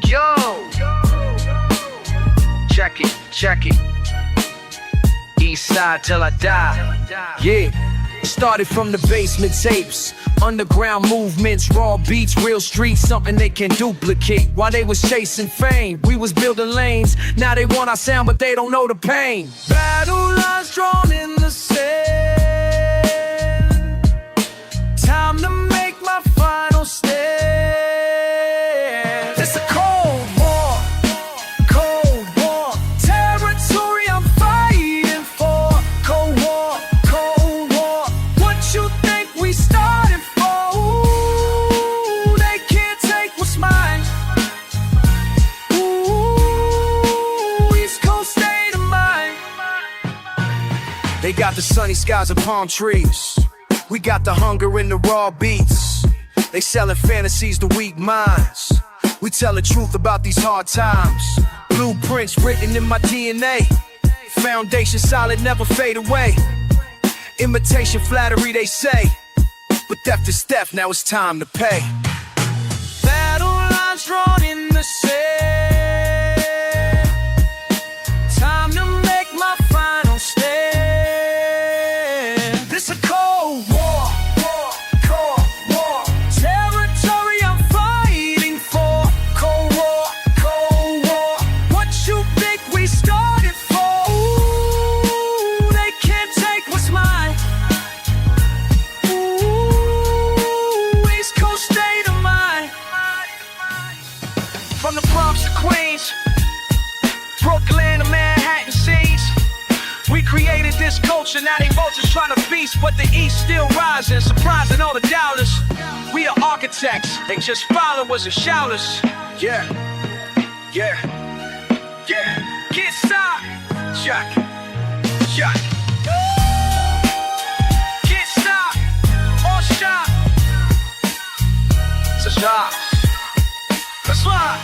Yo, check it. Eastside till I die. Yeah, started from the basement tapes, underground movements, raw beats, real streets, something they can duplicate. While they was chasing fame, we was building lanes. Now they want our sound, but they don't know the pain. Battle lines drawn in the sand. Time to make my final stand. It's a cold war, territory I'm fighting for. Cold war. What you think we started for? Ooh, they can't take what's mine. Ooh, East Coast state of mind. They got the sunny skies and palm trees. We got the hunger in the raw beats. They selling fantasies to weak minds. We tell the truth about these hard times. Blueprints written in my DNA. Foundation solid, never fade away. Imitation flattery they say, but theft is theft, now it's time to pay. Battle lines drawn in the sand. Time to make my final stand. This a cold war. Territory I'm fighting for. Cold war. What you think we started for? Ooh, they can't take what's mine. Ooh, East Coast state of mind. From the Bronx to Queens, Brooklyn to Manhattan scenes, we created this culture. Now they vultures trying to feast, but the East still rising, surprising all the doubters. We are architects, they just followers and shouters. Yeah. Get stopped. Check. Get stopped. All shot. It's a shot. That's right.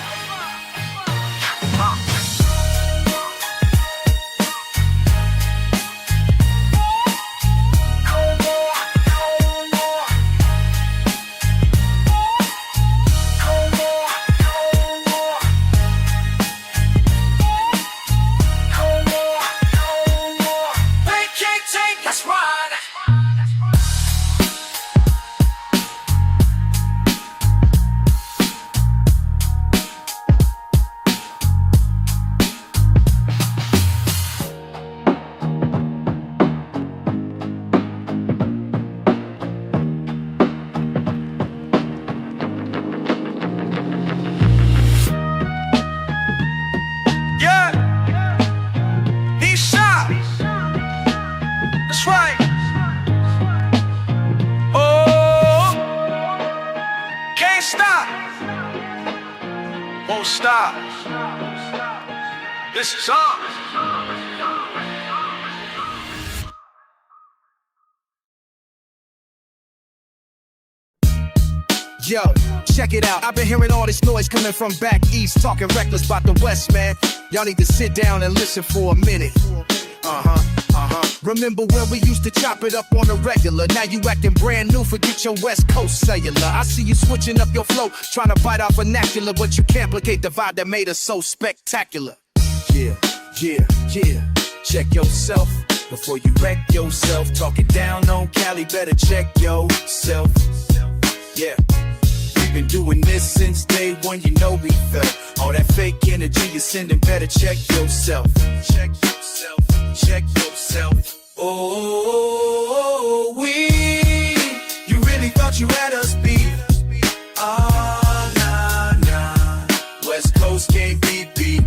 Won't stop. This is on. Yo, check it out. I've been hearing all this noise coming from back east, talking reckless about the West, man. Y'all need to sit down and listen for a minute. Remember when we used to chop it up on a regular? Now you acting brand new, forget your West Coast cellular. I see you switching up your flow, trying to bite off vernacular, but you can't placate the vibe that made us so spectacular. Yeah. Check yourself before you wreck yourself. Talking down on Cali, better check yourself. Yeah. We've been doing this since day one, you know we felt all that fake energy you're sending, better check yourself. Check yourself. Oh, you really thought you had us beat? Nah. West Coast can't be beat.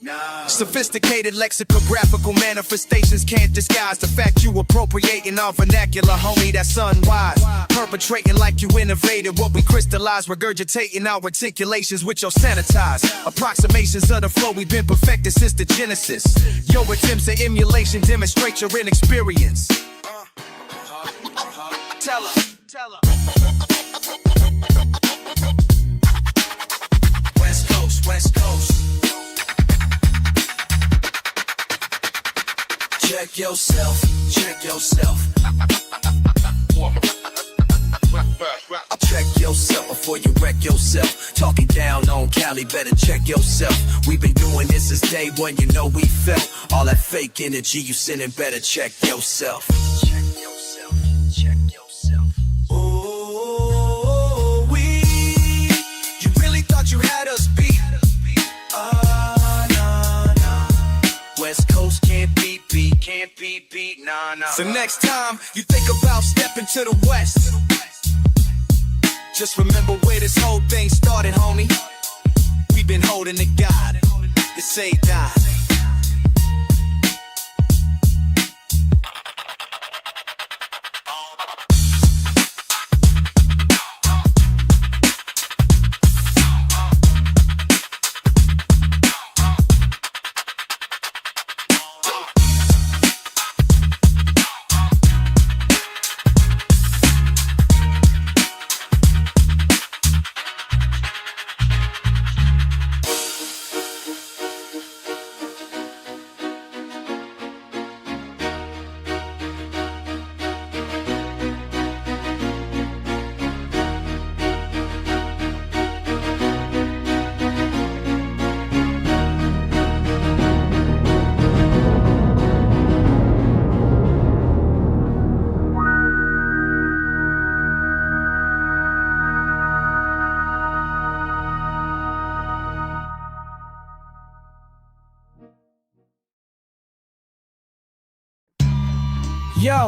Nah. Sophisticated lexicographical manifestations can't disguise the fact you appropriating our vernacular, homie, that's unwise. Perpetrating like you innovated what we crystallized, regurgitating our articulations with your sanitized approximations of the flow we've been perfected since the genesis. Your attempts at emulation demonstrate your inexperience. Tell her. West Coast. Check yourself. Check yourself before you wreck yourself. yourself. Talking down on Cali, better check yourself. We've been doing this since day one, you know we felt all that fake energy you sending, better check yourself. Check yourself, check yourself. Oh, you really thought you had us beat? Nah. West Coast can't be beat, can't be beat, nah. So next time you think about stepping to the West, just remember where this whole thing started, homie. We've been holding the God, this ain't die. Yo,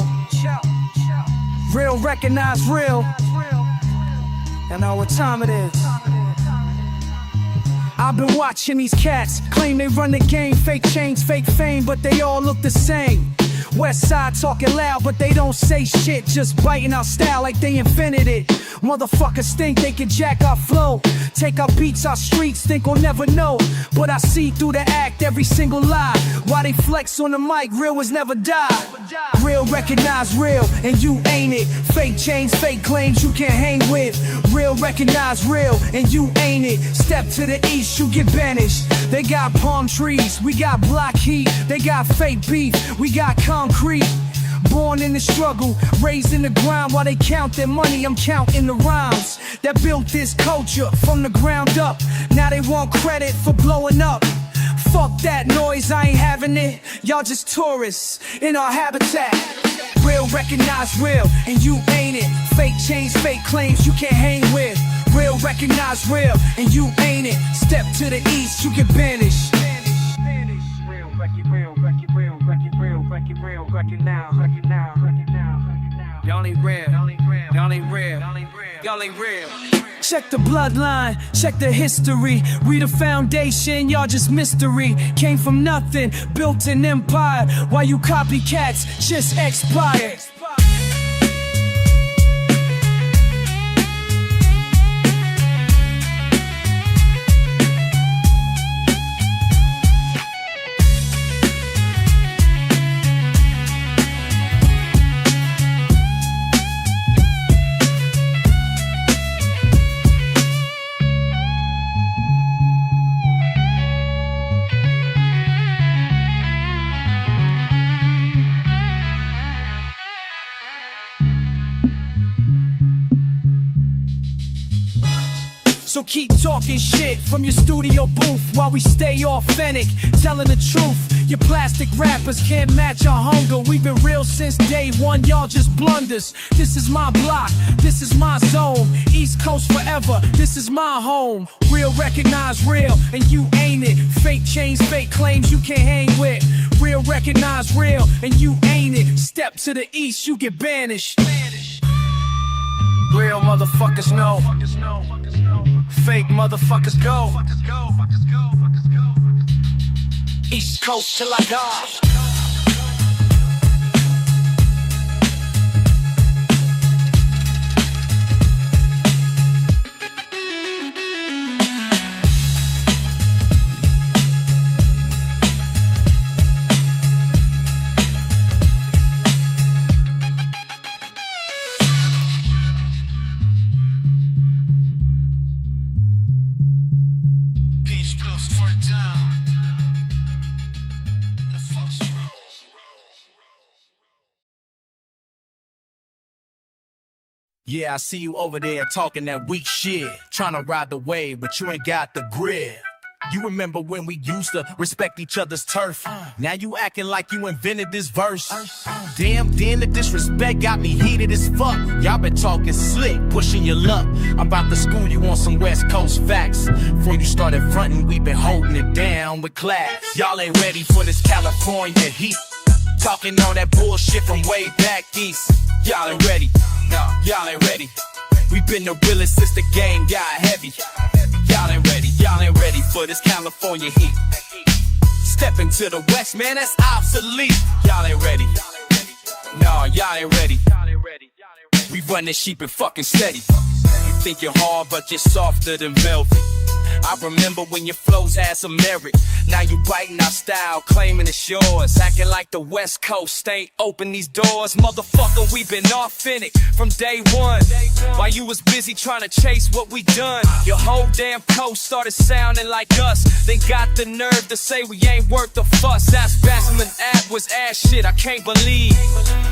real recognize real. I know what time it is. I've been watching these cats claim they run the game, fake chains, fake fame, but they all look the same. West side talking loud, but they don't say shit, just biting our style like they invented it. Motherfuckers think they can jack our flow, take our beats, our streets, think we'll never know. But I see through the act every single lie. Why they flex on the mic, real was never die. Real recognize real, and you ain't it. Fake chains, fake claims you can't hang with. Real recognize real, and you ain't it. Step to the east, you get banished. They got palm trees, we got block heat. They got fake beef, we got concrete. Born in the struggle, raised in the ground. While they count their money, I'm counting the rhymes that built this culture from the ground up. Now they want credit for blowing up. Fuck that noise, I ain't having it. Y'all just tourists in our habitat. Real recognize real, and you ain't it. Fake chains, fake claims you can't hang with. Real recognize real, and you ain't it. Step to the east, you get banished. Real, wreck it real, wreck it real, wreck it real, wreck it real, wreck it now, wreck it now, wreck it now, wreck it now. Y'all ain't real, y'all ain't real, y'all ain't real, y'all ain't real. Check the bloodline, check the history. We the foundation, y'all just mystery. Came from nothing, built an empire. While you copycats just expired. So keep talking shit from your studio booth while we stay authentic, telling the truth. Your plastic rappers can't match our hunger. We've been real since day one, y'all just blunders. This is my block, this is my zone. East Coast forever, this is my home. Real recognize real, and you ain't it. Fake chains, fake claims you can't hang with. Real recognize real, and you ain't it. Step to the east, you get banished. Real motherfuckers know. Fake motherfuckers go. East Coast till I die. Yeah, I see you over there talking that weak shit, trying to ride the wave, but you ain't got the grip. You remember when we used to respect each other's turf? Now you acting like you invented this verse. Damn, the disrespect got me heated as fuck. Y'all been talking slick, pushing your luck. I'm about to school you on some West Coast facts. Before you started fronting, we been holding it down with class. Y'all ain't ready for this California heat. Talking all that bullshit from way back east. Y'all ain't ready, no, y'all ain't ready. We been the realest since the game got heavy. Y'all ain't ready for this California heat. Step into the West, man, that's obsolete. Y'all ain't ready. No, y'all ain't ready. We run this sheep and fucking steady. You think you're hard, but you're softer than velvet. I remember when your flows had some merit. Now you biting our style, claiming it's yours. Acting like the West Coast ain't open these doors. Motherfucker, we been authentic from day one. While you was busy trying to chase what we done, your whole damn coast started sounding like us. They got the nerve to say we ain't worth the fuss. That's Bassman Ave was ass shit, I can't believe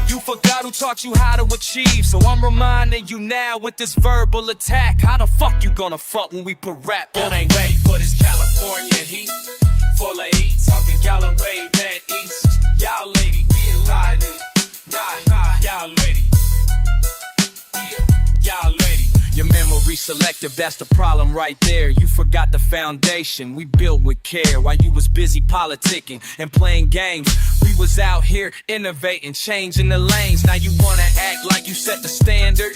you forgot who taught you how to achieve. So I'm reminding you now with this verbal attack. How the fuck you gonna fuck when we put rap on? Ain't ready for this California heat. Full of heat, talking y'all are way bad east. Y'all lady, be riding. Nah, y'all lady. Y'all lady. Your memory selective, that's the problem right there. You forgot the foundation we built with care. While you was busy politicking and playing games, we was out here innovating, changing the lanes. Now you wanna act like you set the standard.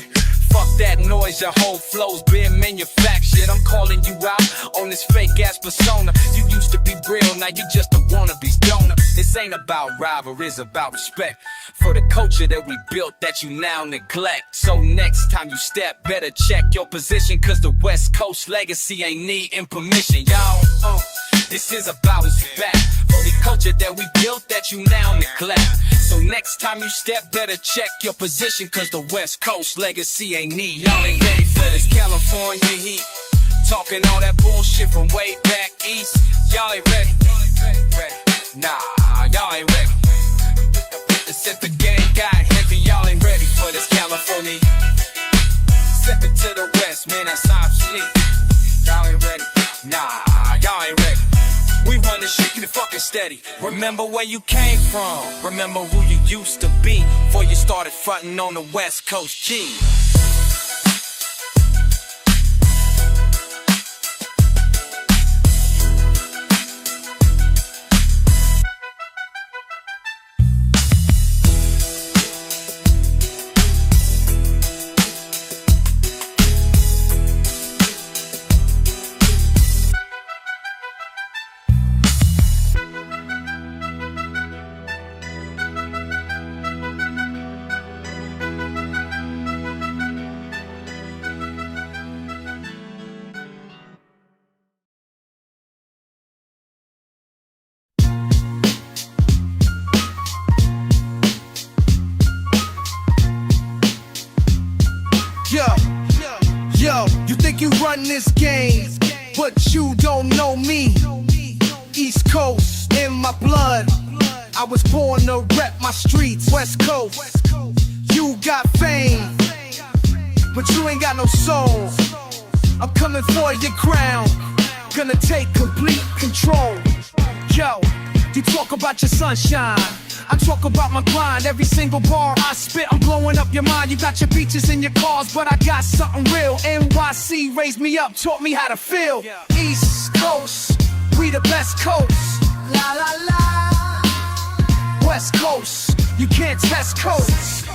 Fuck that noise, your whole flow's been manufactured. I'm calling you out on this fake ass persona. You used to be real, now you just a wannabe donor. This ain't about rivalry, it's about respect for the culture that we built that you now neglect. So next time you step, better check your position, cause the West Coast legacy ain't needing permission. Y'all, this is about respect for the culture that we built that you now neglect. So next time you step, better check your position, cause the West Coast legacy ain't need. Y'all ain't ready for this California heat. Talking all that bullshit from way back east. Y'all ain't ready. Nah, y'all ain't ready. Since the game got heavy, y'all ain't ready for this California. Step into the West, man, that's obsolete. Y'all ain't ready. Nah, y'all ain't ready. We run this shit, keep it fucking steady. Remember where you came from. Remember who you used to be before you started fronting on the West Coast G. Yo, you think you run this game, but you don't know me. East Coast in my blood. I was born to rep my streets. West Coast, you got fame, but you ain't got no soul. I'm coming for your crown, gonna take complete control. Yo, you talk about your sunshine, I talk about my grind. Every single bar I spit, I'm blowing up your mind. You got your beaches and your cars, but I got something real. NYC raised me up, taught me how to feel. East Coast, we the best coast. La la la. West Coast, you can't test coast.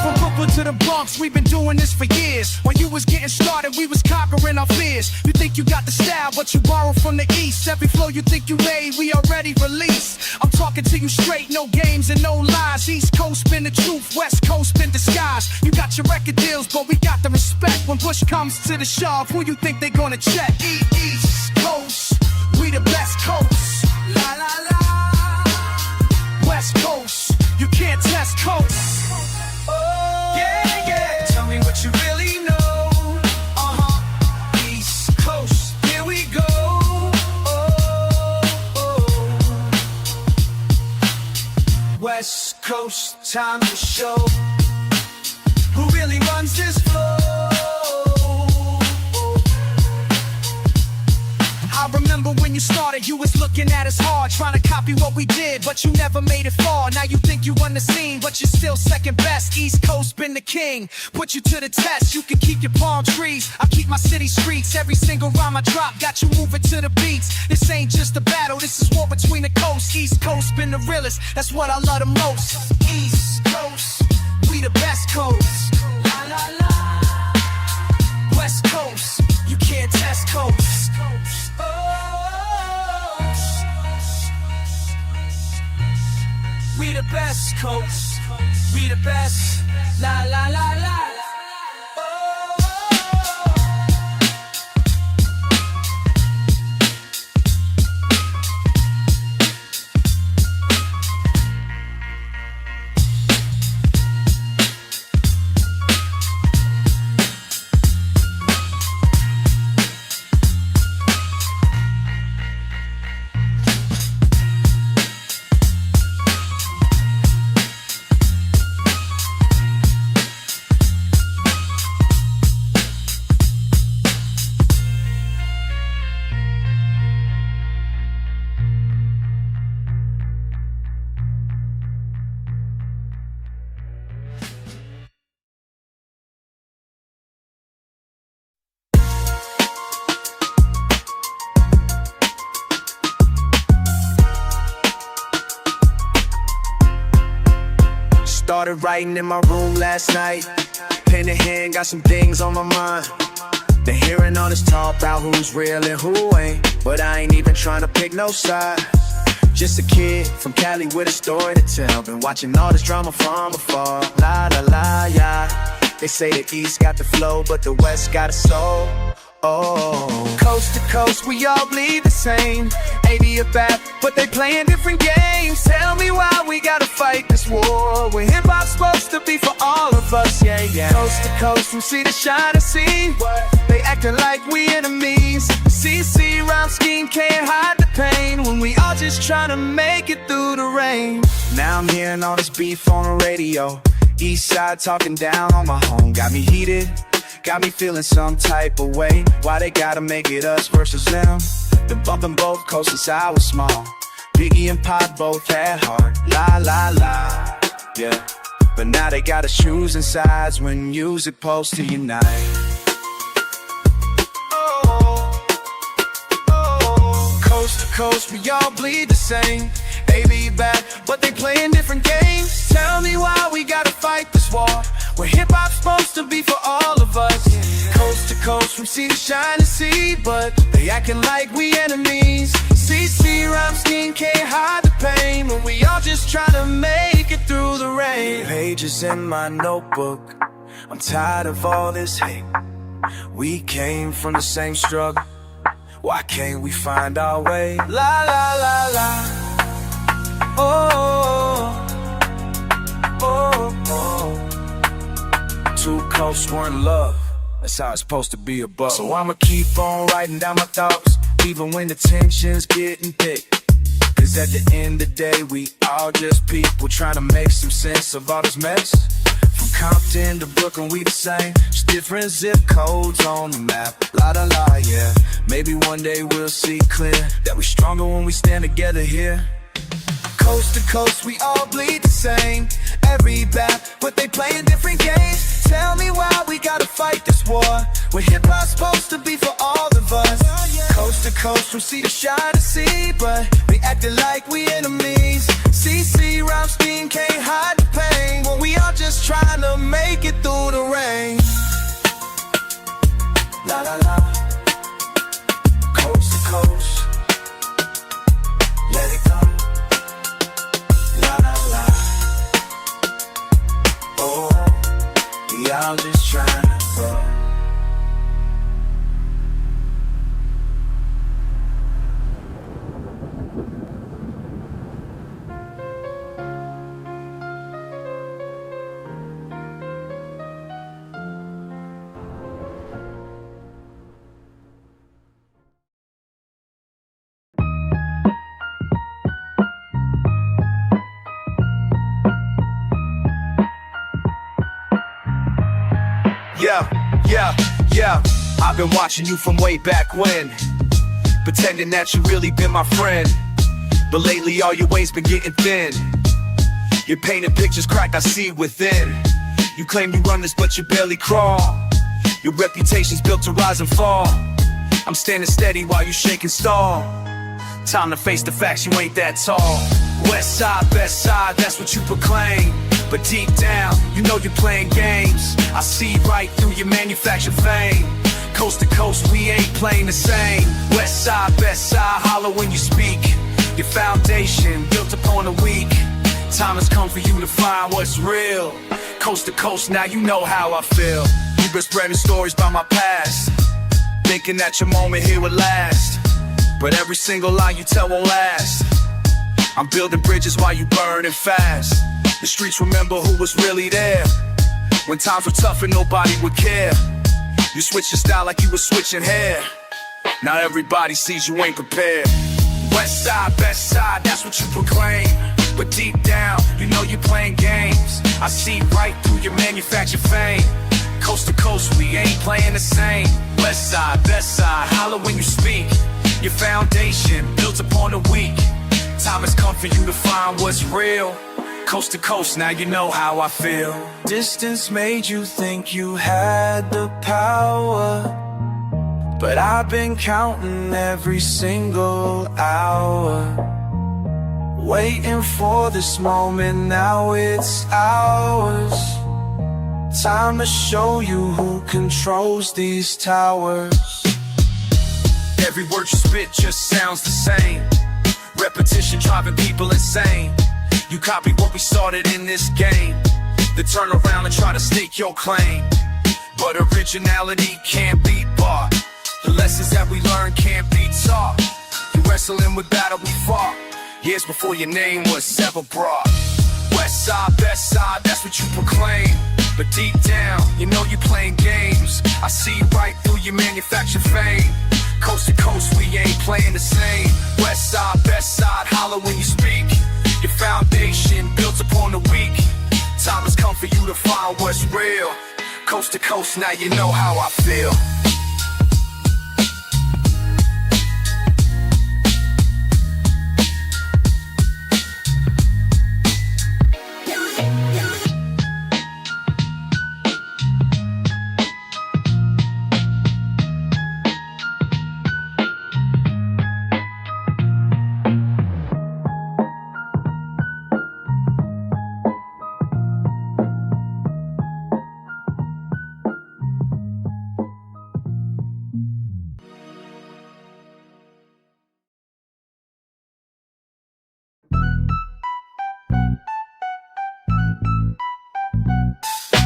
From Brooklyn to the Bronx, we've been doing this for years. When you was getting started, we was conquering our fears. You think you got the style, but you borrow from the East. Every flow you think you made, we already released. I'm talking to you straight, no games and no lies. East Coast been the truth, West Coast been disguise. You got your record deals, but we got the respect. When push comes to the shove, who you think they gonna check? East Coast, we the best coast. La la la. West Coast, you can't test coast. Tell me what you really know. East Coast, here we go. West Coast, time to show. looking at us hard, trying to copy what we did, but you never made it far. Now you think you won the scene, but you're still second best. East Coast been the king, put you to the test. You can keep your palm trees, I keep my city streets. Every single rhyme I drop got you moving to the beats. This ain't just a battle, this is war between the coasts. East Coast been the realest, that's what I love the most. East Coast, we the best coast. La la la. West Coast, you can't test coast. We the best coast, we the best. La la la la. Started writing in my room last night. Pen in hand, got some things on my mind. Been hearing all this talk about who's real and who ain't, but I ain't even trying to pick no side. Just a kid from Cali with a story to tell. Been watching all this drama from afar. La la la, yeah. They say the East got the flow, but the West got a soul. Oh, coast to coast, we all bleed the same. 80 a Bap, but they playing different games. Tell me why we gotta fight this war when hip-hop's supposed to be for all of us, yeah, yeah. Coast to coast, from sea to shine to sea. They acting like we enemies. CC rhyme scheme can't hide the pain when we all just trying to make it through the rain. Now I'm hearing all this beef on the radio. Eastside talking down on my home, got me heated. Got me feeling some type of way. Why they gotta make it us versus them? Been bumping both coasts since I was small. Biggie and Pop both had heart. La la la, yeah. But now they gotta choosing sides when music supposed to unite. Oh, oh. Coast to coast, we all bleed the same. They be back, but they playing different games. Tell me why we gotta fight this war where hip-hop's supposed to be for all of us. Coast to coast, from sea to shine to sea, but they acting like we enemies. CC rhyme scheme can't hide the pain when we all just trying to make it through the rain. Pages in my notebook, I'm tired of all this hate. We came from the same struggle, why can't we find our way? La la la la. Oh, oh, oh. Two coasts, one love, that's how it's supposed to be above. So I'ma keep on writing down my thoughts, even when the tension's getting thick. Cause at the end of the day, we all just people trying to make some sense of all this mess. From Compton to Brooklyn, we the same, just different zip codes on the map. La la la, yeah. Maybe one day we'll see clear that we're stronger when we stand together here. Coast to coast, we all bleed the same. Every Bap, but they playing different games. Tell me why we gotta fight this war where hip-hop's supposed to be for all of us. Coast to coast, from sea to shine to sea, but they acting like we enemies. CC rhyme scheme can't hide the pain when we all just trying to make it through the rain. La la la. Coast to coast, let it go. I'm just trying to grow. Yeah, I've been watching you from way back when, pretending that you really been my friend. but lately all your ways been getting thin. You're painting pictures cracked, I see within. You claim you run this, but you barely crawl. Your reputation's built to rise and fall. I'm standing steady while you shake and stall. Time to face the facts, you ain't that tall. West side, best side, that's what you proclaim. But deep down, you know you're playing games. I see right through your manufactured fame. Coast to coast, we ain't playing the same. West side, best side, holler when you speak. Your foundation, built upon the weak. Time has come for you to find what's real. Coast to coast, now you know how I feel. You've been spreading stories about my past, thinking that your moment here would last. But every single lie you tell won't last. I'm building bridges while you burning fast. The streets remember who was really there when times were tough and nobody would care. You switch your style like you was switching hair. Now everybody sees you ain't prepared. West side, best side, that's what you proclaim. But deep down, you know you're playing games. I see right through your manufactured fame. Coast to coast, we ain't playing the same. West side, best side, holler when you speak. Your foundation, built upon the weak. Time has come for you to find what's real. Coast to coast, now you know how I feel. Distance made you think you had the power, but I've been counting every single hour. Waiting for this moment, now it's ours. Time to show you who controls these towers. Every word you spit just sounds the same. Repetition driving people insane. You copied what we started in this game, then turn around and try to stake your claim. But originality can't be bought. The lessons that we learn can't be taught. You wrestling with battle we fought years before your name was ever brought. West side, best side, that's what you proclaim. But deep down, you know you're playing games. I see right through your manufactured fame. Coast to coast, we ain't playing the same. West side, best side, holler when you speak. Your foundation, built upon the weak. Time has come for you to find what's real. Coast to coast, now you know how I feel.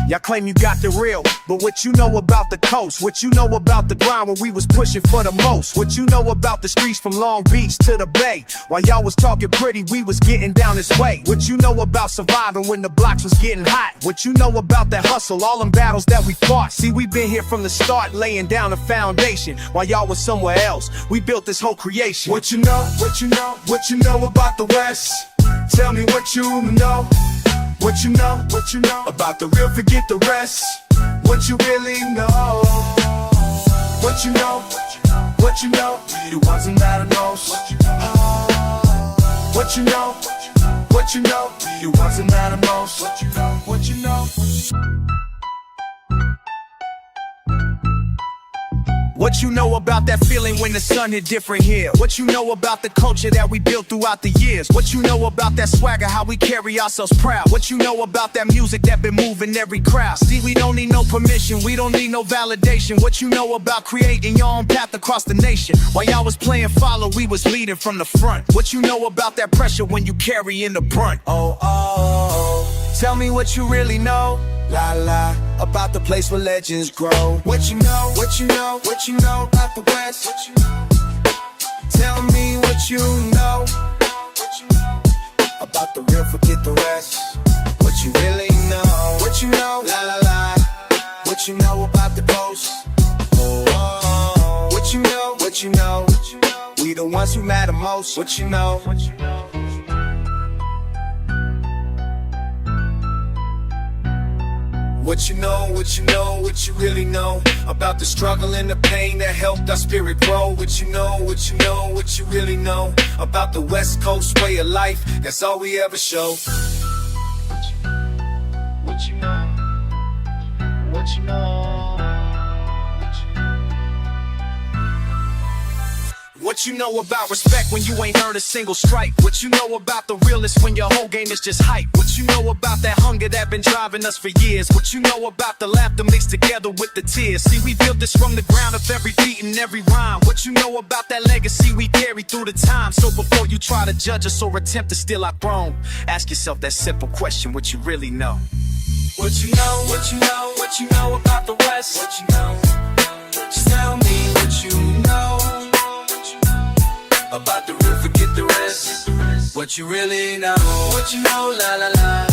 Y'all claim you got the real, but what you know about the coast? What you know about the grind when we was pushing for the most? What you know about the streets from Long Beach to the Bay? While y'all was talking pretty, we was getting down this way. What you know about surviving when the blocks was getting hot? What you know about that hustle, all them battles that we fought? See, we been here from the start, laying down a foundation. While y'all was somewhere else, we built this whole creation. What you know, what you know, what you know about the West? Tell me what you know. What you know about the real, forget the rest. What you really know. What you know, what you know, it wasn't that enough. What you know, what you know, it wasn't that enough. What you know. What you know about that feeling when the sun hit different here? What you know about the culture that we built throughout the years? What you know about that swagger, how we carry ourselves proud? What you know about that music that been moving every crowd? See, we don't need no permission, we don't need no validation. What you know about creating your own path across the nation? While y'all was playing follow, we was leading from the front. What you know about that pressure when you carry in the brunt? Oh, tell me what you really know. La la, about the place where legends grow. What you know, what you know, what you know about the West? What you know? Tell me what you know. What you know about the real, forget the rest. What you really know. What you know, la la la. What you know about the coast? Oh, oh. What you know, what you know. We the ones who matter most. What you know, what you know. What you know, what you know, what you really know about the struggle and the pain that helped our spirit grow. What you know, what you know, what you really know about the West Coast way of life. That's all we ever show. What you know, what you know. What you know about respect when you ain't earned a single strike? What you know about the realest when your whole game is just hype? What you know about that hunger that been driving us for years? What you know about the laughter mixed together with the tears? See, we built this from the ground of every beat and every rhyme. What you know about that legacy we carry through the time? So before you try to judge us or attempt to steal our throne, ask yourself that simple question: what you really know? What you know, what you know, what you know about the West? What you know? Just tell me what you know about the real, forget the rest. What you really know, what you know, la la la.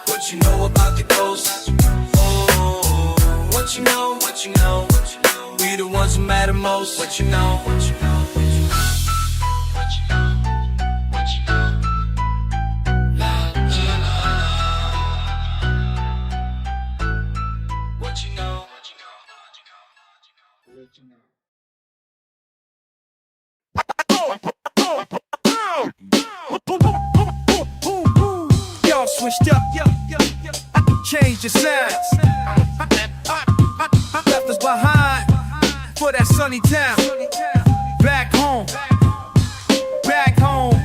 What you know about the coast. Oh, what you know, what you know, what you know. We the ones who matter most. What you know, what you know, what you know, what you know, what you know. La la la. What you know, what you know, what you know, what you know. Y'all switched up, I can change the sounds. Left us behind for that sunny town. Back home, back home,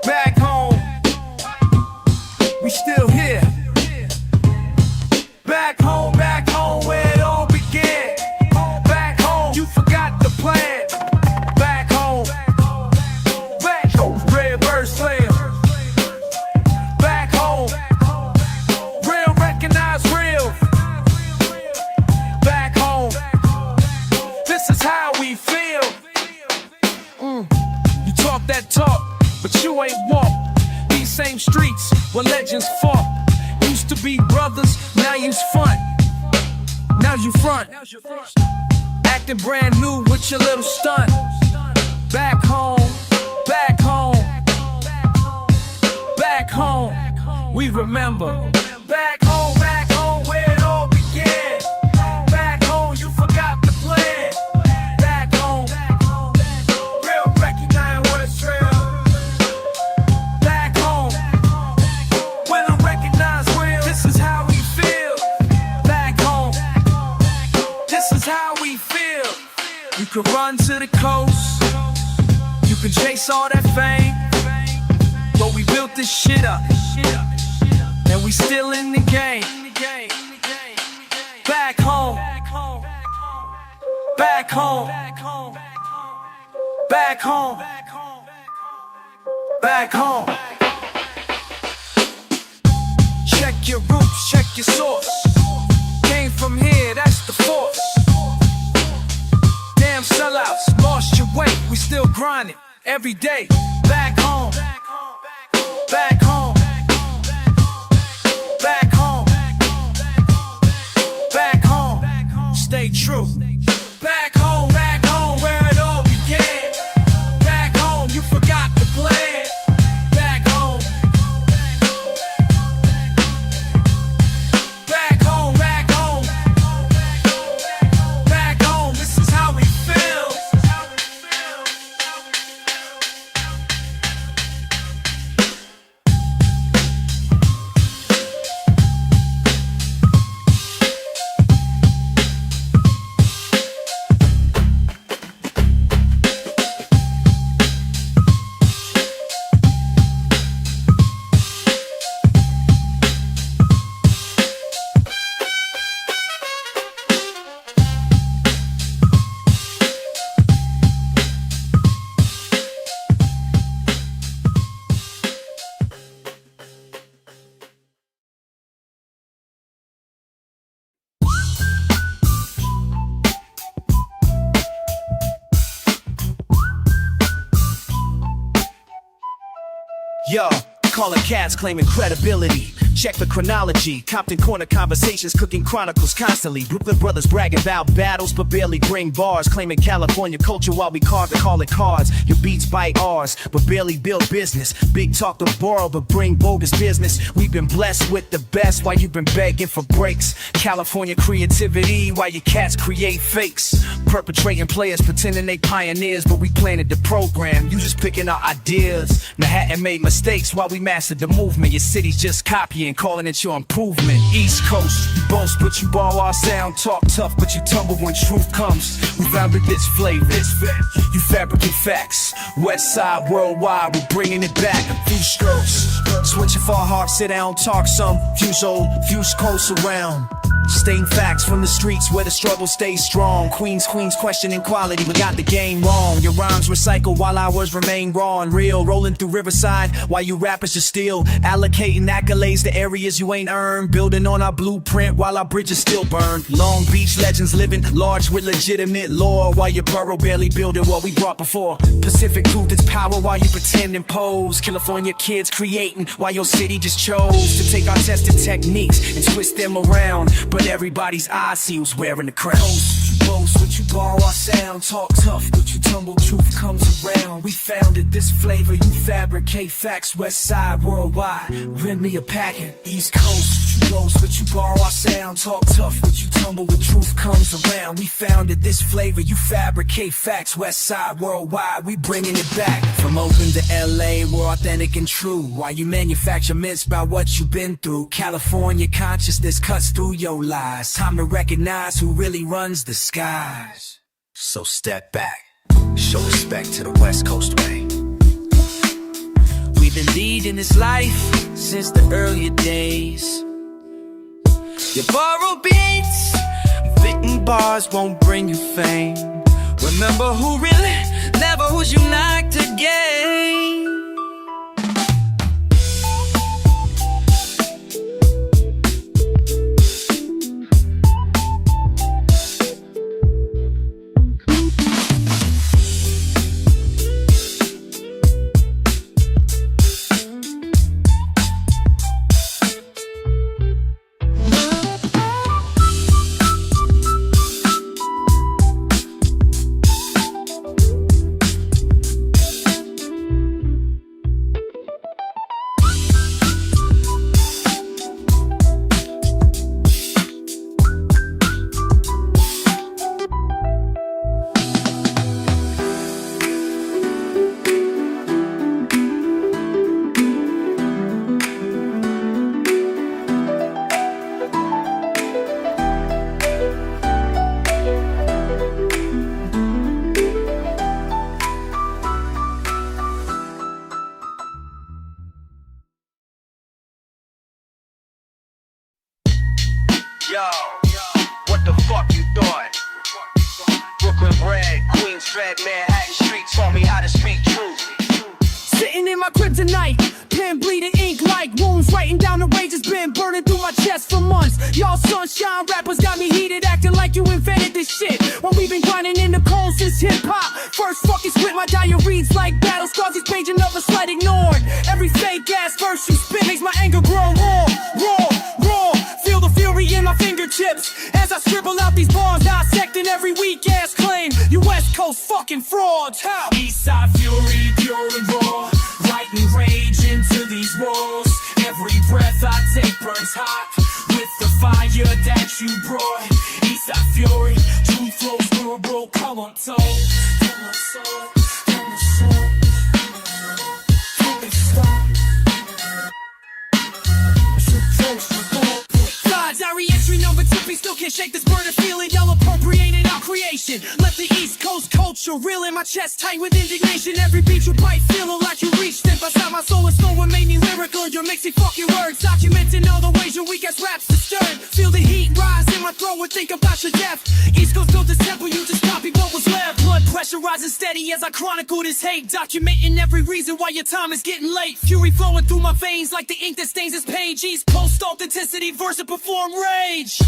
back home. We still here. Back home where it all began. Back home, you forgot the plan. But you ain't walk these same streets where legends fought. Used to be brothers, now you's front. Now you front. Acting brand new with your little stunt. Back home, back home, back home. We remember. Back home where it all began. Back home, you forgot the plan. Back home, real recognize what's real. You can run to the coast, you can chase all that fame, but we built this shit up, and we still in the game. Back home, back home, back home, back home. Check your roots, check your source. Came from here, that's the force. Damn sellouts, lost your way, we still grinding every day. Back home, back home, back home, back home, stay true. Back home where it all began. Back home, you forgot the plan. Back home, back home, back home, back home. This is how we feel. Yo, calling cats claiming credibility. Check the chronology. Compton corner conversations, cooking chronicles constantly. Brooklyn brothers bragging about battles, but barely bring bars. Claiming California culture while we carve and call it cards. Your beats bite ours, but barely build business. Big talk to borrow, but bring bogus business. We've been blessed with the best while you've been begging for breaks. California creativity while your cats create fakes. Perpetrating players pretending they pioneers, but we planted the program. You just picking our ideas. Manhattan made mistakes while we mastered the movement. Your city's just copying, calling it your improvement. East Coast, you boast but you borrow our sound. Talk tough but you tumble when truth comes. We founded this flavor, you fabricate facts. West Side worldwide, we're bringing it back. Few strokes, switching far hard, sit down, talk some. Fuse old, fuse close around. Stating facts from the streets where the struggle stays strong. Queens questioning quality, we got the game wrong. Your rhymes recycle while ours remain raw and real. Rolling through Riverside while you rappers just steal. Allocating accolades to areas you ain't earned. Building on our blueprint while our bridges still burn. Long Beach legends living large with legitimate lore. While your borough barely building what we brought before. Pacific truth its power while you pretend and pose. California kids creating while your city just chose to take our tested techniques and twist them around. But everybody's eyes see who's wearing the crown. Boast but you borrow our sound. Talk tough but you tumble, truth comes around. We founded this flavor, you fabricate facts. West Side worldwide, rent me a packet. East Coast, you boast but you borrow our sound. Talk tough but you tumble when truth comes around. We founded this flavor, you fabricate facts. West Side worldwide, we bringing it back. From Oakland to LA, we're authentic and true. While you manufacture myths about what you've been through. California consciousness cuts through your lies. Time to recognize who really runs the skies. So step back, show respect to the West Coast way. We've been leading this life since the earlier days. You borrow beats, fitting bars won't bring you fame. Remember who really never was you like to gain. Yo, what the fuck you thought? Brooklyn bred, Queens fed, Manhattan streets taught me how to speak truth. Sitting in my crib tonight, pen bleeding ink like wounds, writing down the rage that's been burning through my chest for months. Y'all sunshine rappers got me heated, acting like you invented this shit. When we've been grinding in the cold since hip-hop first fucking split, my diary reads like battle scars, each page another slide ignored. Every fake ass verse you spit makes my anger grow raw, raw, raw. Feel the fury in my fingertips as I scribble out these bars, dissecting every weak ass claim. You West Coast fucking frauds. How? Eastside Fury, pure and raw, writing rage into these walls. Every breath I take burns hot with the fire that you brought. Eastside Fury, truth flows durable, come on, soul. Come on, soul. Come on, soul. Come on, soul. Diary entry number 2, we still can't shake this burning feeling. Y'all appropriated our creation. Let the East Coast culture reel in my chest tight with indignation. Every beat you bite, feeling like you reached it. Beside my soul and slow what made me lyrical. Your mixing fucking words, documenting all the ways your weak ass raps disturb. Feel the heat rise in my throat and think about your death. East Coast built this temple, you just copy what was left. Blood pressure rising steady as I chronicle this hate, documenting every reason why your time is getting late. Fury flowing through my veins like the ink that stains this page. East Coast authenticity versus perform rage.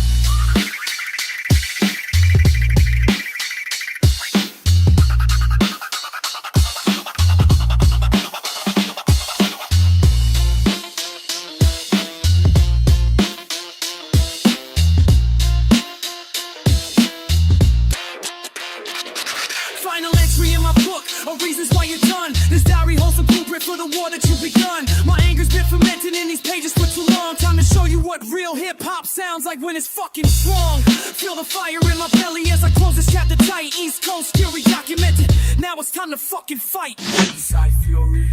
more reasons why you're done. This diary holds a blueprint for the war that you've begun. My anger's been fermented in these pages for too long. Time to show you what real hip-hop sounds like when it's fucking strong. Feel the fire in my belly as I close this chapter tight. East Coast Fury documented. Now it's time to fucking fight. Eastside Fury.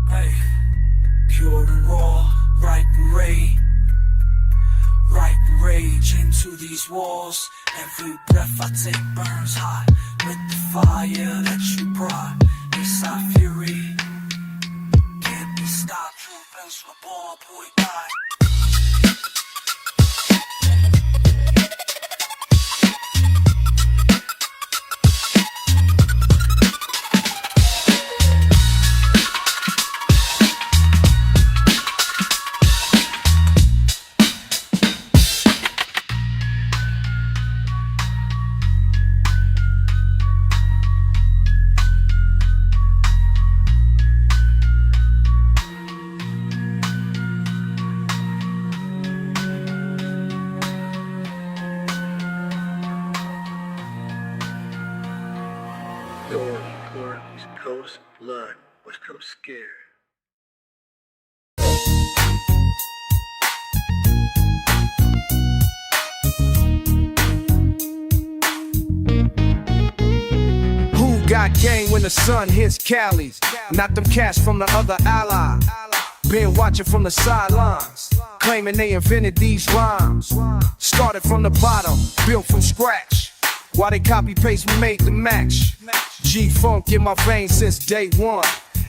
Hey, pure and raw, ripe and rage. Ripe and rage into these walls. Every breath I take burns hot with the fire that you brought. Eastside Fury. Can't be stopped. True best for ball boy die. East Coast blood, West Coast scared. Who got game when the sun hits Cali's? Not them cats from the other ally. Been watching from the sidelines, claiming they invented these rhymes. Started from the bottom, built from scratch. While they copy paste, we made the match. G-Funk in my veins since day one.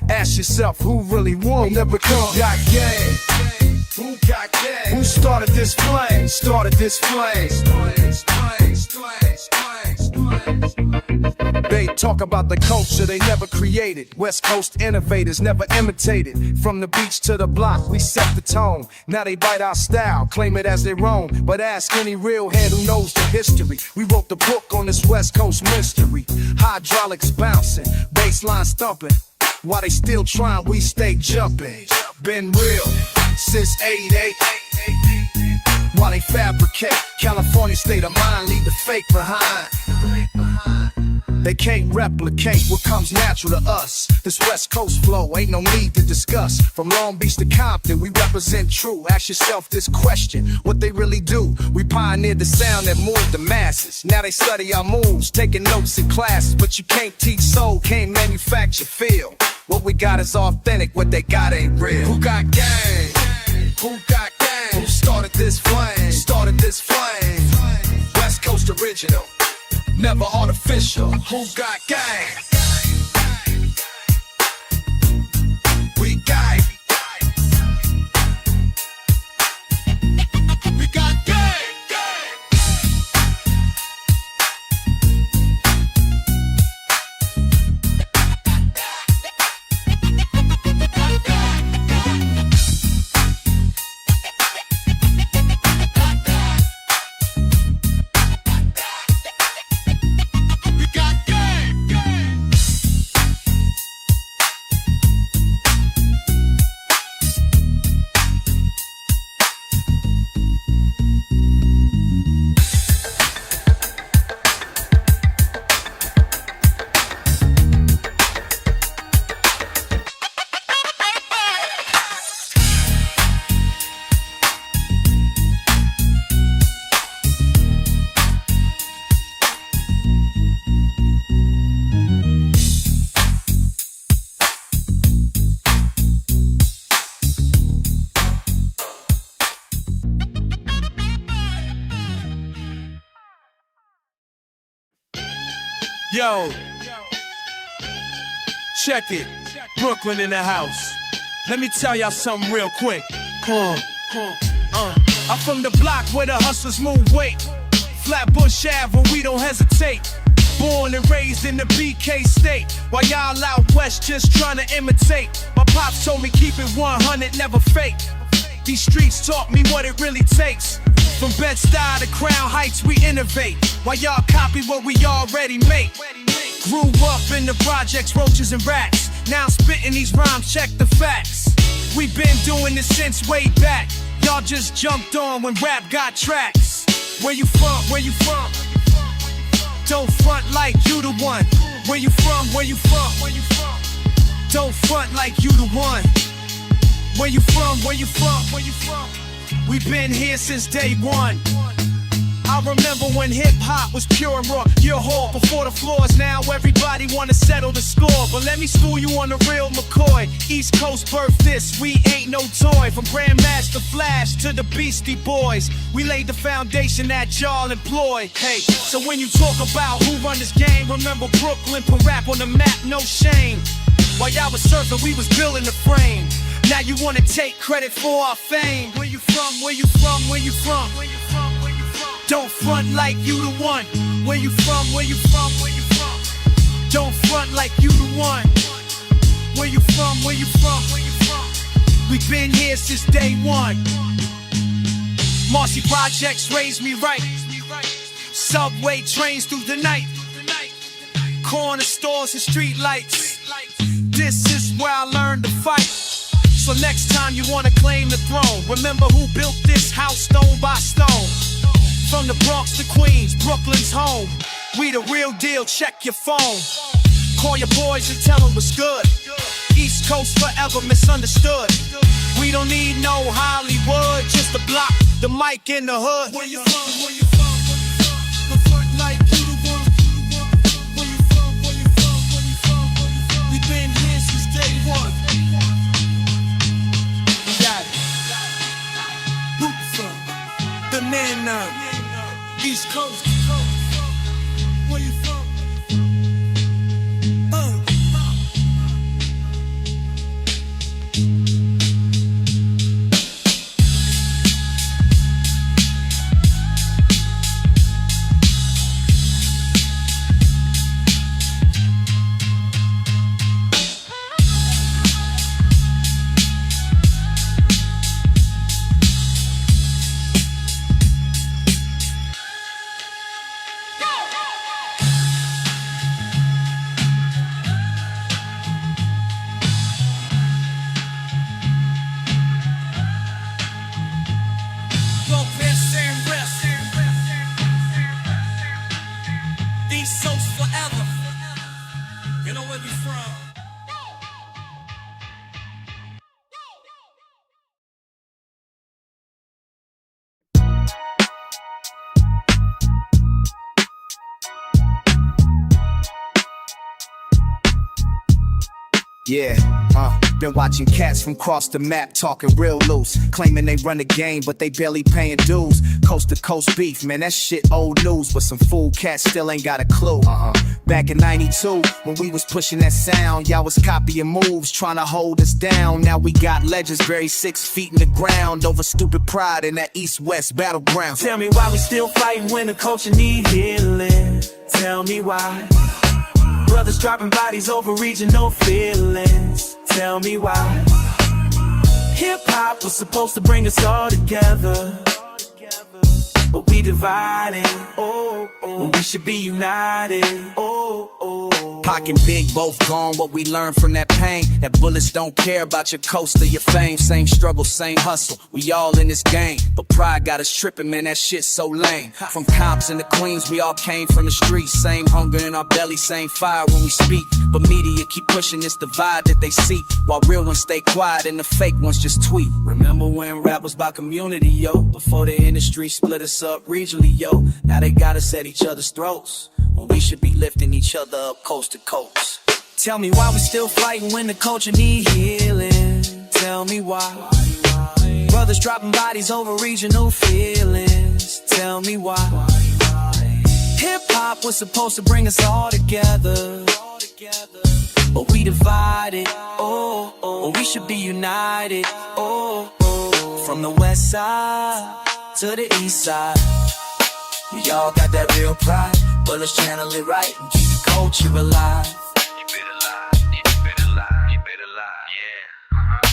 Ask yourself, who really won? Never come. Got game. Who got game? Who started this flame? Started this flame. They talk about the culture they never created. West Coast innovators never imitated. From the beach to the block, we set the tone. Now they bite our style, claim it as their own. But ask any real head who knows the history. We wrote the book on this West Coast mystery. Hydraulics bouncing, bassline stumping. While they still trying, we stay jumping. Been real since 88. While they fabricate, California state of mind, leave the fake behind. They can't replicate what comes natural to us. This West Coast flow, ain't no need to discuss. From Long Beach to Compton, we represent true. Ask yourself this question, what they really do. We pioneered the sound that moved the masses. Now they study our moves, taking notes in classes. But you can't teach soul, can't manufacture feel. What we got is authentic, what they got ain't real. Who got game? Who got game? Who started this flame? Started this flame. West Coast original, never artificial. Who got game? We got. We got game. Yo, check it, Brooklyn in the house. Let me tell y'all something real quick. I'm from the block where the hustlers move weight. Flatbush Ave where we don't hesitate. Born and raised in the BK state. While y'all out west just trying to imitate. My pops told me keep it 100, never fake. These streets taught me what it really takes. From Bed-Stuy to Crown Heights, we innovate. While y'all copy what we already make. Grew up in the projects, roaches and rats. Now I'm spitting these rhymes, check the facts. We been doing this since way back. Y'all just jumped on when rap got tracks. Where you from? Where you from? Don't front like you the one. Where you from? Where you from? Where you from? Don't front like you the one. Where you from? Where you from? Where you from? We've been here since day one. I remember when hip-hop was pure and raw. Your hall before the floors, now everybody wanna settle the score. But let me school you on the real McCoy. East Coast birthed this, we ain't no toy. From Grandmaster Flash to the Beastie Boys, we laid the foundation that y'all employ. Hey, so when you talk about who run this game, remember Brooklyn put rap on the map, no shame. While y'all was surfing, we was building the frame. Now you wanna take credit for our fame. Where you from? Where you from? Where you from? Where you from? Where you from? Don't front like you the one. Where you from? Where you from? Where you from? Don't front like you the one. Where you from? Where you from? Where you from? We've been here since day one. Marcy Projects raised me right. Subway trains through the night. Corner stores and street lights. This is where I learned to fight. So next time you wanna claim the throne, remember who built this house stone by stone. From the Bronx to Queens, Brooklyn's home. We the real deal, check your phone. Call your boys and tell them what's good. East Coast forever misunderstood. We don't need no Hollywood, just a block, the mic in the hood. Where you from? Where you from? Where you from? The front like you the one. Where you from? Where you from? Where you from? Where you from? We've been here since day one. The man East Coast. Where you from? Yeah, been watching cats from across the map talking real loose, claiming they run the game but they barely paying dues. Coast to coast beef, man, that shit old news, but some fool cats still ain't got a clue. Back in '92 when we was pushing that sound, y'all was copying moves trying to hold us down. Now we got legends buried 6 feet in the ground over stupid pride in that East-West battleground. Tell me why we still fighting when the culture need healing. Tell me why brothers dropping bodies over regional feelings. Tell me why hip-hop was supposed to bring us all together, but we divided. When we should be united. Pac and Big both gone, what we learned from that pain. That bullets don't care about your coast or your fame. Same struggle, same hustle, we all in this game. But pride got us tripping, man, that shit's so lame. From Compton to Queens, we all came from the streets. Same hunger in our belly, same fire when we speak. But media keep pushing this divide that they seek, while real ones stay quiet and the fake ones just tweet. Remember when rap was about community, yo? Before the industry split us up regionally, yo. Now they got us at each other's throats, when we should be lifting each other up coast to coast. Tell me why we still fighting when the culture need healing. Tell me why brothers dropping bodies over regional feelings. Tell me why hip-hop was supposed to bring us all together, but we divided. We should be united. From the west side to the east side, we all got that real pride, but let's channel it right and keep the culture alive. You better lie, you better lie, you better lie, yeah.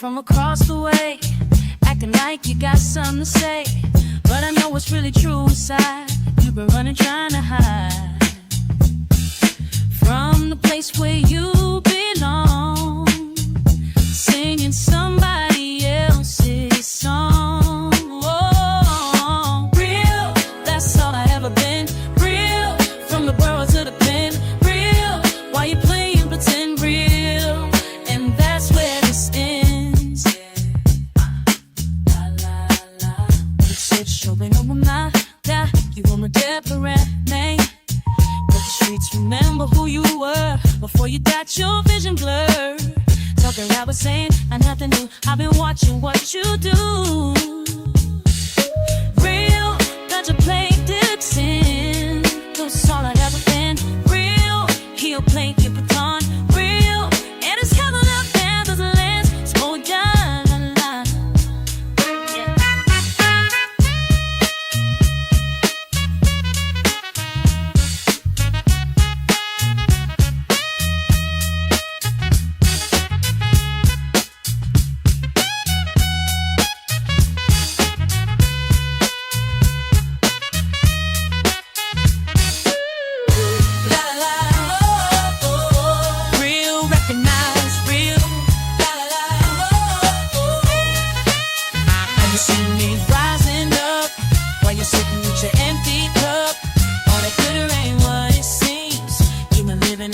from across the way, acting like you got something to say, but I know what's really true inside. You've been running trying to hide from the place where you belong, singing somebody else's song. Oh, real, that's all I ever been. Real, from the borough to the pen. Real, why you playing pretend? Real, and that's where this ends. La la la, it's showing over my life. You on a different name, but the streets remember who you were before you got your vision blurred. Talking I was saying, I nothing new. I've been watching what you do. Real, that you play Dixon. That's all I ever been. Real, he'll play your baton. Real, and it's coming up down to the lens. It's going down the line. Yeah.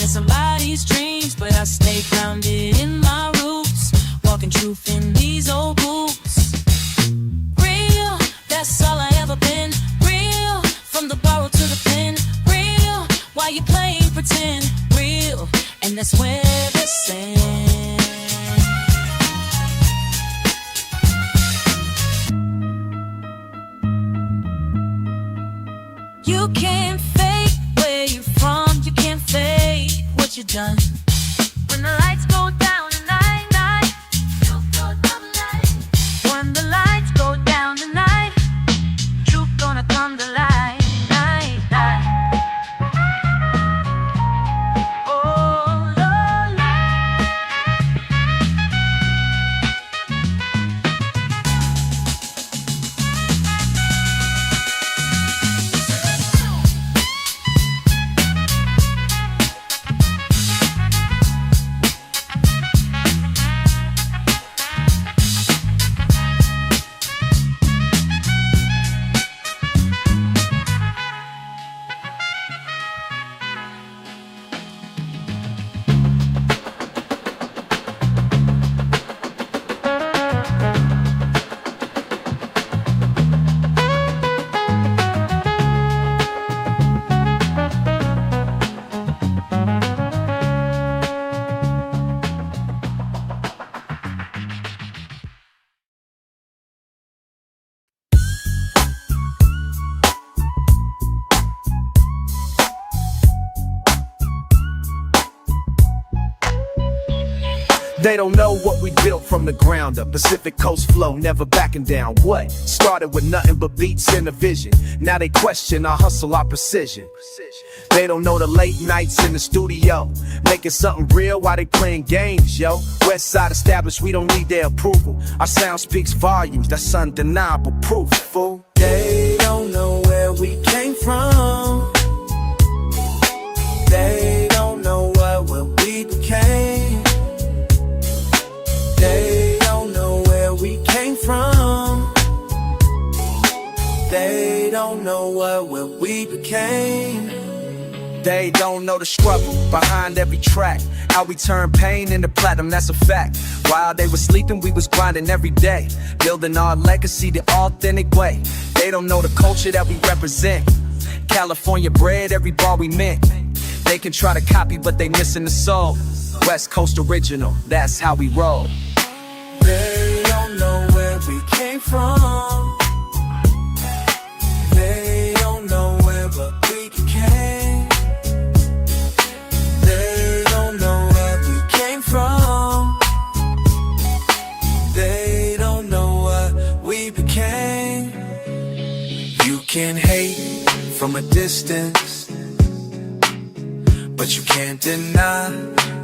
Somebody's dreams, but I stay grounded in my roots, walking truth in these old boots. Real, that's all I ever been. Real, from the borrow to the pen. Real, why you playing pretend? Real, and that's where this ends. You can't fake where you're from, you can't fake what you done. When the lights go down tonight, night, you'll go down tonight. When the lights go down tonight, truth gonna come to light, night, night. Oh, Lord. They don't know what we built from the ground up. Pacific Coast flow, never backing down. What? Started with nothing but beats and a vision. Now they question our hustle, our precision. They don't know the late nights in the studio, making something real while they playing games, yo. West Side established, we don't need their approval. Our sound speaks volumes, that's undeniable proof, fool. They don't know where we came from. They don't know what we became. They don't know where we came from. They don't know what we became. They don't know the struggle behind every track. How we turn pain into platinum, that's a fact. While they were sleeping, we was grinding every day, building our legacy the authentic way. They don't know the culture that we represent. California bred, every bar we meant. They can try to copy, but they missing the soul. West Coast original, that's how we roll. They don't know where we came from. They don't know where we became. They don't know where we came from. They don't know what we became. You can hate from a distance, but you can't deny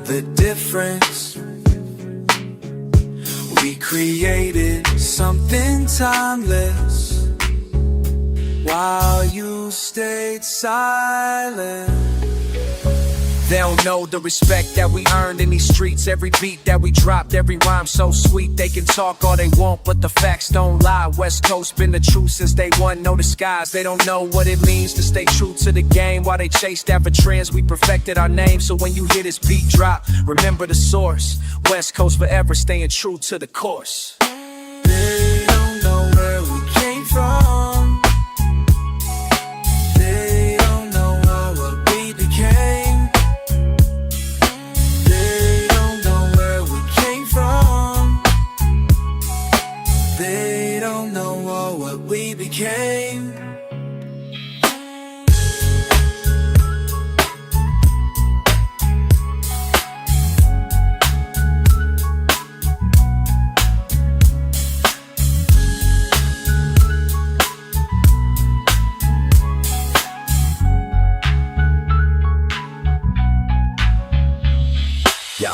the difference. We created something timeless while you stayed silent. They don't know the respect that we earned in these streets. Every beat that we dropped, every rhyme so sweet. They can talk all they want, but the facts don't lie. West Coast been the truth since day one, no disguise. They don't know what it means to stay true to the game. While they chased after trends, we perfected our name. So when you hear this beat drop, remember the source. West Coast forever, staying true to the course. They don't know where we came from. They don't know what we became. They don't know where we came from. They don't know what we became. Yo.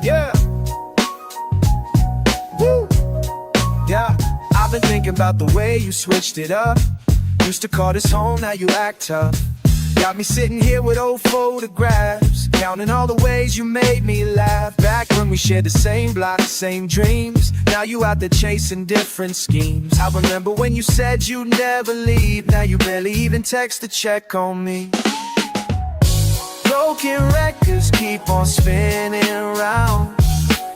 Yeah. Woo. Yeah, I've been thinking about the way you switched it up. Used to call this home, now you act tough. Got me sitting here with old photographs, counting all the ways you made me laugh. Back when we shared the same block, same dreams. Now you out there chasing different schemes. I remember when you said you'd never leave. Now you barely even text to check on me. Broken records keep on spinning around.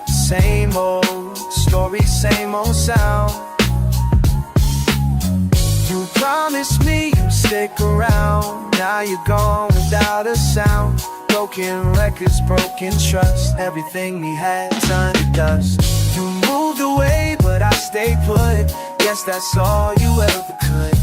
Same old story, same old sound. You promised me you'd stick around. Now you're gone without a sound. Broken records, broken trust. Everything we had turned to dust. You moved away, but I stayed put. Guess that's all you ever could.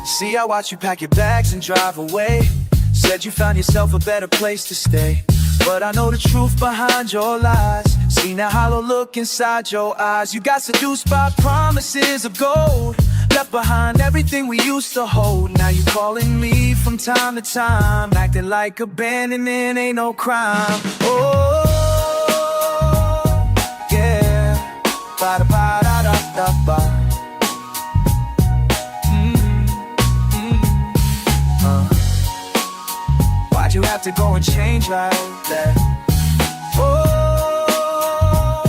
See, I watch you pack your bags and drive away. Said you found yourself a better place to stay. But I know the truth behind your lies. Seen that hollow look inside your eyes. You got seduced by promises of gold. Left behind everything we used to hold. Now you calling me from time to time, acting like abandonment ain't no crime. Oh, yeah. Ba-da-ba-da-da-da-ba. Why'd you have to go and change like that? Oh,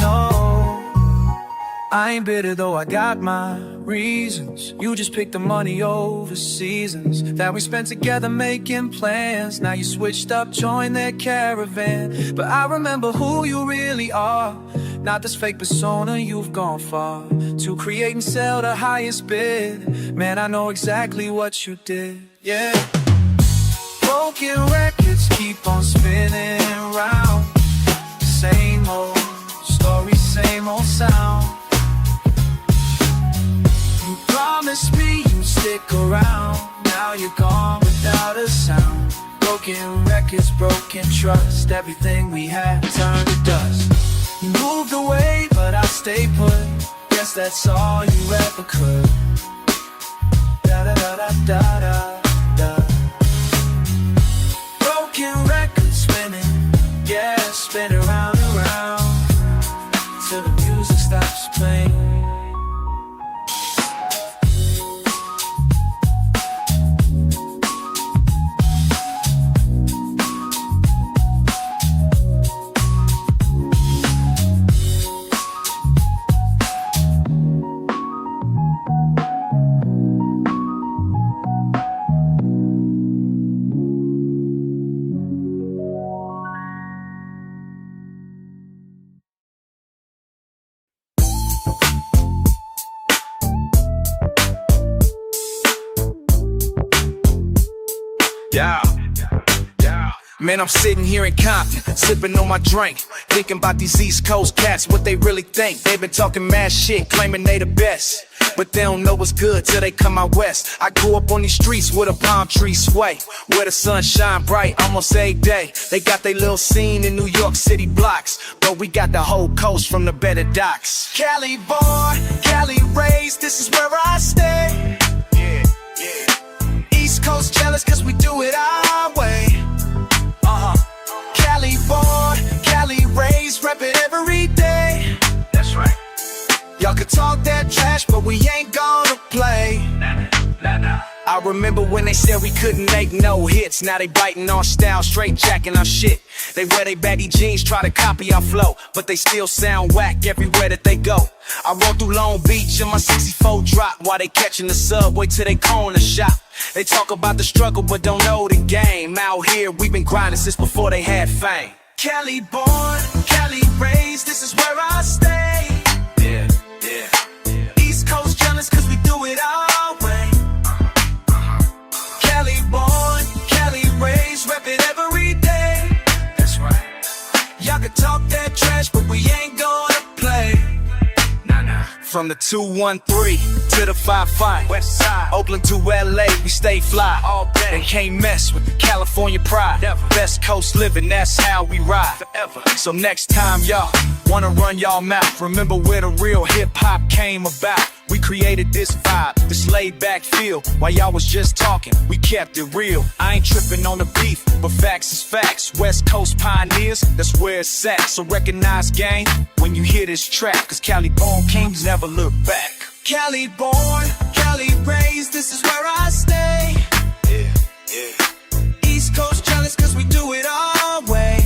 no, I ain't bitter though, I got my reasons. You just picked the money over seasons that we spent together making plans. Now you switched up, joined their caravan. But I remember who you really are, not this fake persona you've gone far to create and sell the highest bid. Man, I know exactly what you did, yeah. Broken records keep on spinning around. Same old story, same old sound. You promised me you'd stick around. Now you're gone without a sound. Broken records, broken trust. Everything we had turned to dust. You moved away, but I stayed put. Guess that's all you ever could. Da-da-da-da-da-da. Broken records spinning, yeah, spin around and around till the music stops playing. Man, I'm sitting here in Compton, sipping on my drink, thinking about these East Coast cats, what they really think. They've been talking mad shit, claiming they the best, but they don't know what's good till they come out west. I grew up on these streets where the palm trees sway, where the sun shine bright almost every day. They got their little scene in New York City blocks, but we got the whole coast from the better docks. Cali born, Cali raised, this is where I stay. Yeah, yeah. East Coast jealous cause we do it our way. Cali born, Cali raised, rep it every day. That's right. Y'all could talk that trash, but we ain't gonna play. Nah. I remember when they said we couldn't make no hits. Now they biting our style, straight jacking our shit. They wear they baggy jeans, try to copy our flow, but they still sound whack everywhere that they go. I roll through Long Beach in my 64 drop while they catching the subway to they corner shop. They talk about the struggle but don't know the game. Out here we been grinding since before they had fame. Cali born, Cali raised, this is where I stay. Yeah, yeah. East Coast jealous cause we do it our way. Cali born, Cali raised, rep it every day. That's right. Y'all can talk that trash but we ain't gonna play. From the 213 to the 55, West Side, Oakland to LA, we stay fly all day. And can't mess with the California pride. Never. Best coast living, that's how we ride. Forever. So next time y'all wanna run y'all mouth, remember where the real hip hop came about. We created this vibe, this laid back feel. While y'all was just talking, we kept it real. I ain't tripping on the beef, but facts is facts. West Coast pioneers, that's where it's at. So recognize gang when you hear this track, cause Cali born kings never look back. Cali born, Cali raised, this is where I stay. Yeah, yeah. East Coast jealous cause we do it our way.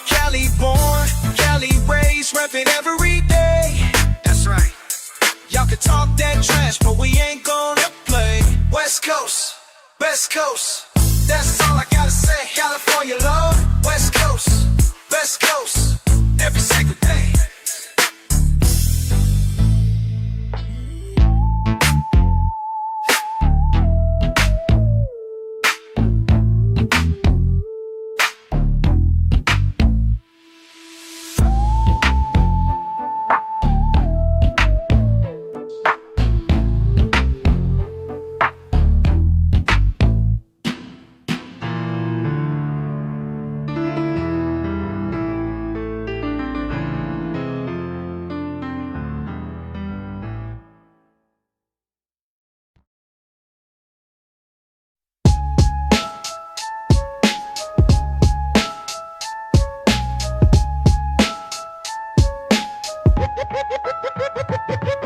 Cali born, Cali raised, rep it every day. That's right. Y'all can talk that trash, but we ain't gonna play. West Coast, best coast, that's all I gotta say. California love, West Coast, best coast, every single day.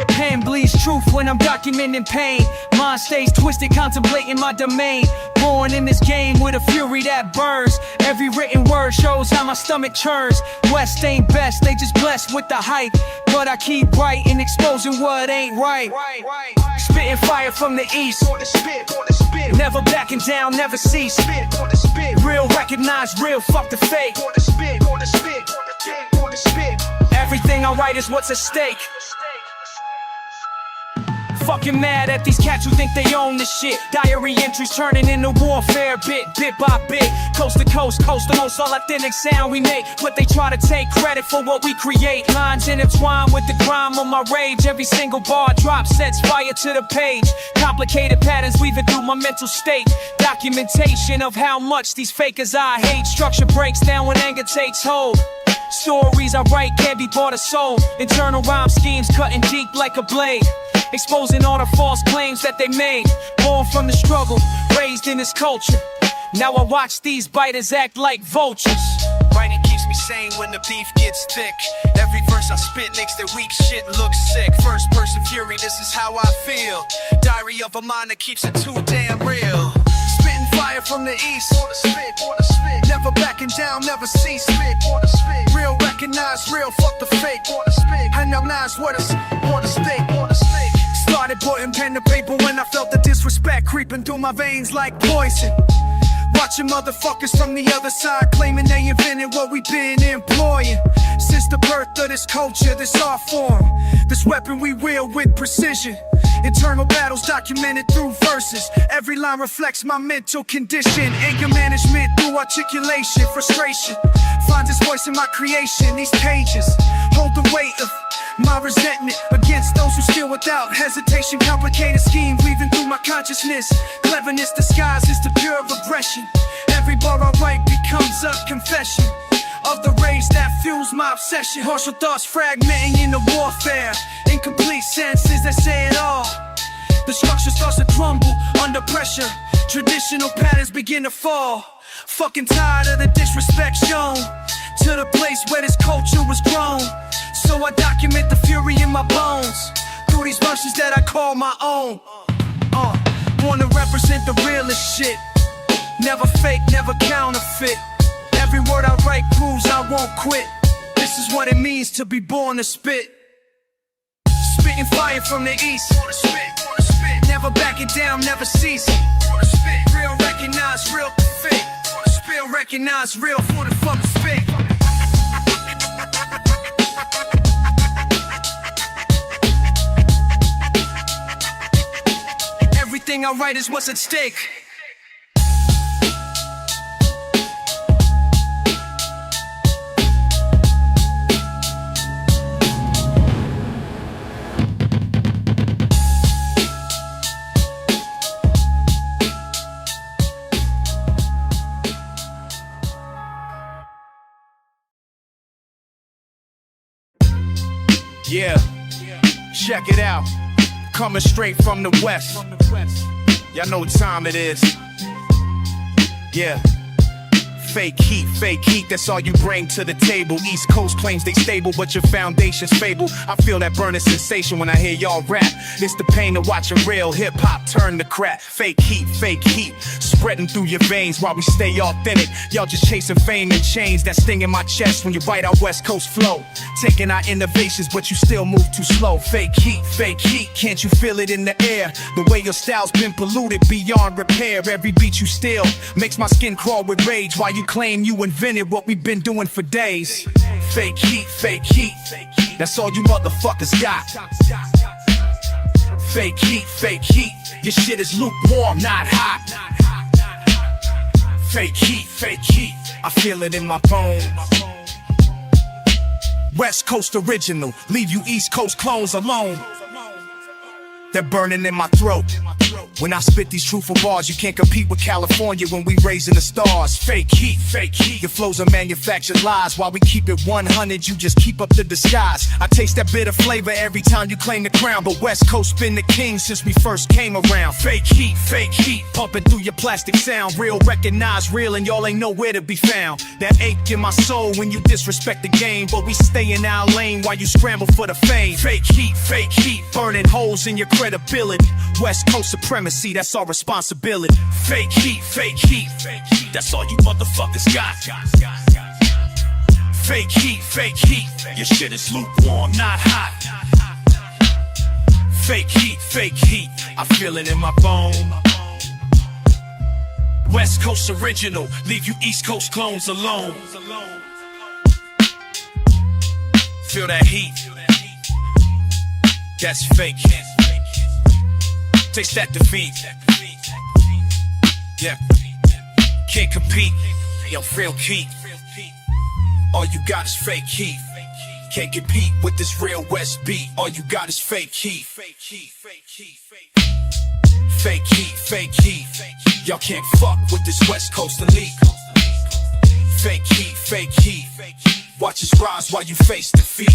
Pen bleeds truth when I'm documenting pain. Mind stays twisted, contemplating my domain. Born in this game with a fury that burns. Every written word shows how my stomach churns. West ain't best, they just blessed with the hype. But I keep writing, exposing what ain't right. Spitting fire from the east. Never backing down, never cease. Real recognize real, fuck the fake. Everything I write is what's at stake. Fucking mad at these cats who think they own this shit. Diary entries turning into warfare bit by bit. Coast to coast, the most authentic sound we make. But they try to take credit for what we create. Lines intertwined with the grime of my rage. Every single bar drop sets fire to the page. Complicated patterns weaving through my mental state. Documentation of how much these fakers I hate. Structure breaks down when anger takes hold. Stories I write can't be bought or sold. Internal rhyme schemes cutting deep like a blade. Exposing all the false claims that they made. Born from the struggle, raised in this culture. Now I watch these biters act like vultures. Writing keeps me sane when the beef gets thick. Every verse I spit makes their weak shit look sick. First person fury, this is how I feel. Diary of a mind that keeps it too damn real. Spitting fire from the east. Never backing down, never cease. Real recognize real, fuck the fake. N.W.A what us, want to stay. Started putting pen to paper when I felt the disrespect creeping through my veins like poison. Watching motherfuckers from the other side claiming they invented what we've been employing. Since the birth of this culture, this art form, this weapon we wield with precision. Internal battles documented through verses. Every line reflects my mental condition. Anger management through articulation. Frustration finds its voice in my creation. These pages hold the weight of my resentment against those who steal without hesitation. Complicated scheme weaving through my consciousness. Cleverness disguises to pure aggression. Every bar I write becomes a confession of the rage that fuels my obsession. Partial thoughts fragmenting into warfare. Incomplete sentences that say it all. The structure starts to crumble under pressure. Traditional patterns begin to fall. Fucking tired of the disrespect shown to the place where this culture was grown. So I document the fury in my bones through these verses that I call my own. Wanna represent the realest shit. Never fake, never counterfeit. Every word I write proves I won't quit. This is what it means to be born to spit. Spitting fire from the east. Never backing down, never ceasing. Real recognize, real fake. Spill recognize, real for the fucking spit. Everything I write is what's at stake. Yeah, check it out. Coming straight from the west. Y'all know what time it is. Yeah. Fake heat, that's all you bring to the table. East Coast claims they stable, but your foundation's fable. I feel that burning sensation when I hear y'all rap. It's the pain of watching real hip-hop turn to crap. Fake heat, spreading through your veins while we stay authentic. Y'all just chasing fame and change that sting in my chest when you bite our West Coast flow. Taking our innovations, but you still move too slow. Fake heat, can't you feel it in the air? The way your style's been polluted beyond repair. Every beat you steal makes my skin crawl with rage while you claim you invented what we've been doing for days. Fake heat, that's all you motherfuckers got. Fake heat, your shit is lukewarm, not hot. Fake heat, I feel it in my bones. West Coast original, leave you East Coast clones alone. They're burning in my throat. When I spit these truthful bars, you can't compete with California when we raising the stars. Fake heat, your flows are manufactured lies. While we keep it 100, you just keep up the disguise. I taste that bitter flavor every time you claim the crown, but West Coast been the king since we first came around. Fake heat, pumping through your plastic sound. Real recognize real, and y'all ain't nowhere to be found. That ache in my soul when you disrespect the game, but we stay in our lane while you scramble for the fame. Fake heat, burning holes in your credibility. West Coast supremacy, that's our responsibility. Fake heat, that's all you motherfuckers got. Fake heat, your shit is lukewarm, not hot. Fake heat, I feel it in my bone. West Coast original, leave you East Coast clones alone. Feel that heat, that's fake. Taste that defeat. Yeah, can't compete. Yo, real heat. All you got is fake heat. Can't compete with this real West beat. All you got is fake heat. Fake heat. Y'all can't fuck with this West Coast elite. Fake heat. Watch us rise while you face defeat.